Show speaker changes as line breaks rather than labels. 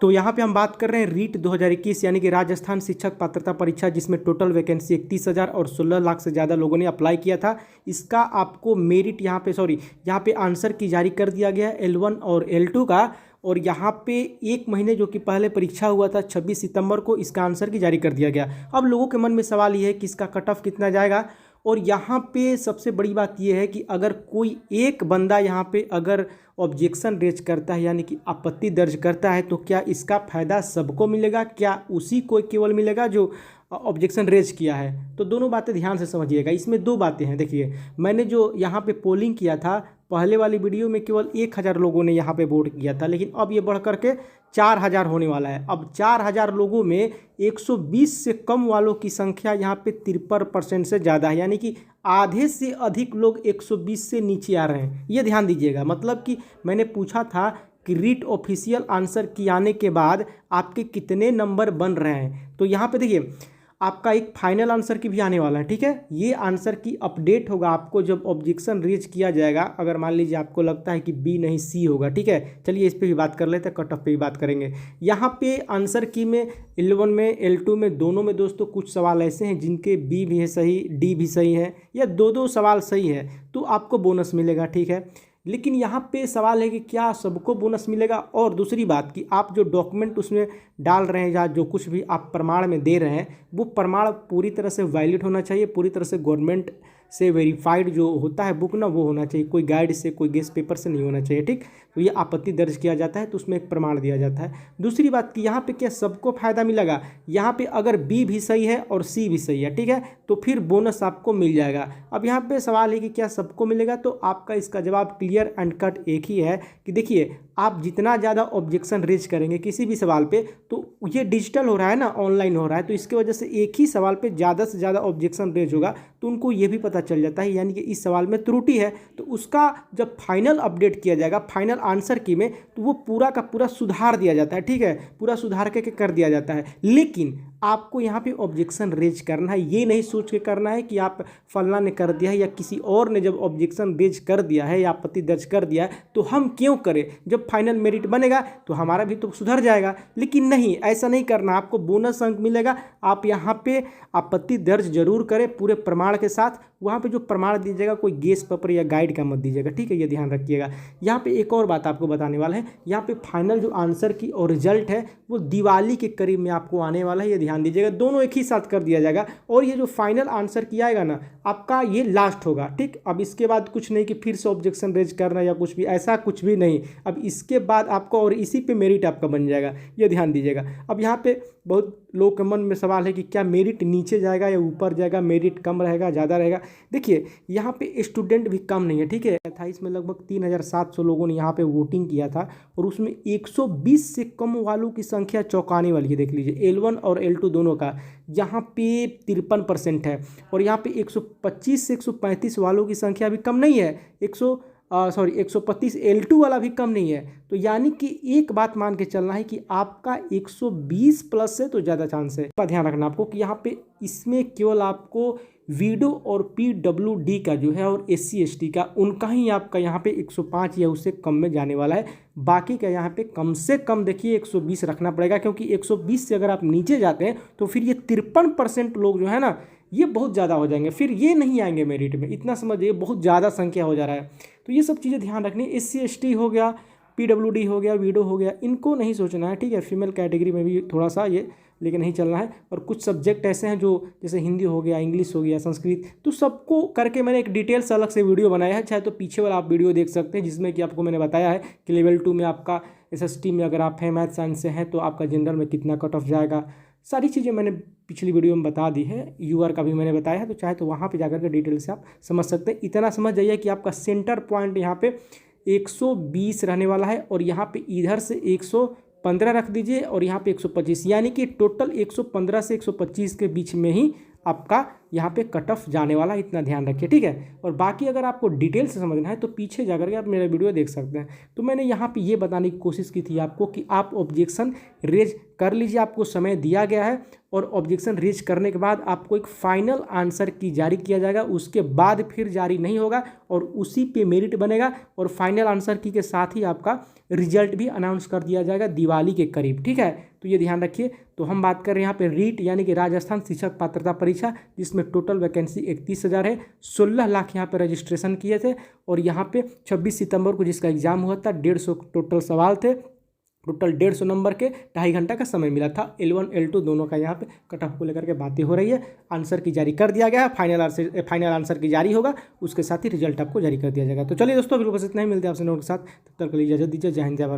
तो यहाँ पे हम बात कर रहे हैं रीट 2021 यानी कि राजस्थान शिक्षक पात्रता परीक्षा, जिसमें टोटल वैकेंसी 31,000 और 16 लाख से ज़्यादा लोगों ने अप्लाई किया था। इसका आपको मेरिट यहाँ पे आंसर की जारी कर दिया गया है L1 और L2 का। और यहाँ पे एक महीने जो कि पहले परीक्षा हुआ था 26 सितंबर को, इसका आंसर की जारी कर दिया गया। अब लोगों के मन में सवाल ये है कि इसका कट ऑफ कितना जाएगा। और यहाँ पे सबसे बड़ी बात यह है कि अगर कोई एक बंदा यहाँ पे अगर ऑब्जेक्शन रेज करता है यानी कि आपत्ति दर्ज करता है, तो क्या इसका फ़ायदा सबको मिलेगा, क्या उसी को केवल मिलेगा जो ऑब्जेक्शन रेज किया है। तो दोनों बातें ध्यान से समझिएगा। इसमें दो बातें हैं। देखिए, मैंने जो यहाँ पे पोलिंग किया था पहले वाली वीडियो में केवल 1,000 लोगों ने यहाँ पे वोट किया था, लेकिन अब ये बढ़ करके 4,000 होने वाला है। अब 4,000 लोगों में 120 से कम वालों की संख्या यहाँ पे 53% से ज़्यादा है, यानी कि आधे से अधिक लोग 120 से नीचे आ रहे हैं। ये ध्यान दीजिएगा। मतलब कि मैंने पूछा था कि रीट ऑफिशियल आंसर की आने के बाद आपके कितने नंबर बन रहे हैं। तो यहाँ पे देखिए, आपका एक फाइनल आंसर की भी आने वाला है, ठीक है। ये आंसर की अपडेट होगा आपको जब ऑब्जेक्शन रेज किया जाएगा। अगर मान लीजिए आपको लगता है कि बी नहीं सी होगा, ठीक है। चलिए इस पे भी बात कर लेते हैं, कट ऑफ पे भी बात करेंगे। यहाँ पे आंसर की में L1 में L2 में दोनों में दोस्तों कुछ सवाल ऐसे हैं जिनके बी भी है सही, डी भी सही है, या दो सवाल सही है तो आपको बोनस मिलेगा, ठीक है। लेकिन यहाँ पे सवाल है कि क्या सबको बोनस मिलेगा। और दूसरी बात कि आप जो डॉक्यूमेंट उसमें डाल रहे हैं या जो कुछ भी आप प्रमाण में दे रहे हैं, वो प्रमाण पूरी तरह से वैलिड होना चाहिए, पूरी तरह से गवर्नमेंट से वेरीफाइड जो होता है बुक ना, वो होना चाहिए। कोई गाइड से, कोई गेस्ट पेपर से नहीं होना चाहिए, ठीक। तो ये आपत्ति दर्ज किया जाता है तो उसमें एक प्रमाण दिया जाता है। दूसरी बात कि यहाँ पे क्या सबको फायदा मिलेगा। यहाँ पे अगर बी भी सही है और सी भी सही है, ठीक है, तो फिर बोनस आपको मिल जाएगा। अब यहाँ पे सवाल है कि क्या सबको मिलेगा, तो आपका इसका जवाब क्लियर एंड कट एक ही है कि देखिए, आप जितना ज़्यादा ऑब्जेक्शन रेज करेंगे किसी भी सवाल पे, तो ये डिजिटल हो रहा है ना, ऑनलाइन हो रहा है, तो इसकी वजह से एक ही सवाल पे ज़्यादा से ज़्यादा ऑब्जेक्शन रेज होगा, तो उनको ये भी पता चल जाता है यानी कि इस सवाल में त्रुटि है। तो उसका जब फाइनल अपडेट किया जाएगा फाइनल आंसर की में, तो वो पूरा का पूरा सुधार दिया जाता है, ठीक है, पूरा सुधार के कर दिया जाता है। लेकिन आपको यहाँ पे ऑब्जेक्शन रेज करना है, ये नहीं सोच के करना है कि आप फलना ने कर दिया है या किसी और ने जब ऑब्जेक्शन रेज कर दिया है या आपत्ति दर्ज कर दिया है तो हम क्यों करें। जब फाइनल मेरिट बनेगा तो हमारा भी तो सुधर जाएगा। लेकिन नहीं, ऐसा नहीं करना, आपको बोनस अंक मिलेगा। आप यहाँ पे आपत्ति दर्ज जरूर करें पूरे प्रमाण के साथ। वहाँ पे जो प्रमाण दीजिएगा कोई गेस्ट पेपर या गाइड का मत दीजिएगा, ठीक है, ये ध्यान रखिएगा। यहाँ पे एक और बात आपको बताने वाला है, यहाँ पे फाइनल जो आंसर की और रिजल्ट है वो दिवाली के करीब में आपको आने वाला है, ये ध्यान दीजिएगा। दोनों एक ही साथ कर दिया जाएगा। और ये जो फाइनल आंसर की आएगा ना, आपका ये लास्ट होगा, ठीक। अब इसके बाद कुछ नहीं कि फिर से ऑब्जेक्शन रेज करना या कुछ भी, ऐसा कुछ भी नहीं। अब इसके बाद आपको और इसी पे मेरिट आपका बन जाएगा, ये ध्यान दीजिएगा। अब यहाँ पे बहुत लोग के मन में सवाल है कि क्या मेरिट नीचे जाएगा या ऊपर जाएगा, मेरिट कम रहेगा ज़्यादा रहेगा। देखिए, यहाँ पे स्टूडेंट भी कम नहीं है, ठीक है। 28 में लगभग 3,700 लोगों ने यहाँ पे वोटिंग किया था और उसमें 120 से कम वालों की संख्या चौंकाने वाली है। देख लीजिए, L1 और L2 दोनों का यहाँ पे 53% है। और यहाँ पे 125 से 135 वालों की संख्या भी कम नहीं है। 135 L2 वाला भी कम नहीं है। तो यानी कि एक बात मान के चलना है कि आपका 120 प्लस से तो ज़्यादा चांस है। ध्यान रखना आपको कि यहाँ पे इसमें केवल आपको वीडो और PWD का जो है और SC ST का उनका ही आपका यहाँ पे 105 या उससे कम में जाने वाला है। बाकी का यहाँ पे कम से कम देखिए 120 रखना पड़ेगा, क्योंकि 120 से अगर आप नीचे जाते हैं तो फिर ये 53% लोग जो है ना, ये बहुत ज़्यादा हो जाएंगे, फिर ये नहीं आएंगे मेरिट में। इतना समझिए, बहुत ज़्यादा संख्या हो जा रहा है। तो ये सब चीज़ें ध्यान रखनी। SC ST हो गया, PWD हो गया, वीडो हो गया, इनको नहीं सोचना है, ठीक है। फीमेल कैटेगरी में भी थोड़ा सा ये लेके नहीं चलना है। और कुछ सब्जेक्ट ऐसे हैं जो जैसे हिंदी हो गया, इंग्लिश हो गया, संस्कृत, तो सबको करके मैंने एक डिटेल से अलग से वीडियो बनाया है। चाहे तो पीछे वाला आप वीडियो देख सकते हैं, जिसमें कि आपको मैंने बताया है कि लेवल 2 में आपका SST में अगर आप हैं मैथ साइंस से हैं तो आपका जनरल में कितना कट ऑफ जाएगा। सारी चीज़ें मैंने पिछली वीडियो में बता दी है। UR का भी मैंने बताया है, तो चाहे तो वहाँ पे जाकर के डिटेल से आप समझ सकते हैं। इतना समझ जाइए कि आपका सेंटर पॉइंट यहाँ पे 120 रहने वाला है और यहाँ पे इधर से 115 रख दीजिए और यहाँ पे 125, यानी कि टोटल 115 से 125 के बीच में ही आपका यहाँ पे कट ऑफ जाने वाला, इतना ध्यान रखिए, ठीक है। और बाकी अगर आपको डिटेल से समझना है तो पीछे जाकर के आप मेरा वीडियो देख सकते हैं। तो मैंने यहाँ पे ये बताने की कोशिश की थी आपको कि आप ऑब्जेक्शन रेज कर लीजिए, आपको समय दिया गया है, और ऑब्जेक्शन रेज करने के बाद आपको एक फाइनल आंसर की जारी किया जाएगा, उसके बाद फिर जारी नहीं होगा और उसी पे मेरिट बनेगा, और फाइनल आंसर की के साथ ही आपका रिजल्ट भी अनाउंस कर दिया जाएगा दिवाली के करीब, ठीक है। तो ये ध्यान रखिए। तो हम बात कर रहे हैं यहाँ पे रीट यानी कि राजस्थान शिक्षक पात्रता परीक्षा, जिसमें टोटल वैकेंसी 31,000 है, 16 लाख यहाँ पे रजिस्ट्रेशन किए थे, और यहाँ पे 26 सितंबर को जिसका एग्जाम हुआ था 150 टोटल सवाल थे, टोटल 150 नंबर के, 2.5 घंटा का समय मिला था। L1 L2 दोनों का यहाँ पे कट ऑफ को लेकर के बातें हो रही है। आंसर की जारी कर दिया गया है, फाइनल आंसर की जारी होगा, उसके साथ ही रिजल्ट आपको जारी कर दिया जाएगा। तो चलिए दोस्तों, बिल्कुल बस इतना ही, मिलते हैं आपसे नोट के साथ, तब तक के लिए इजाजत दीजिए। जय हिंद, जय भारत।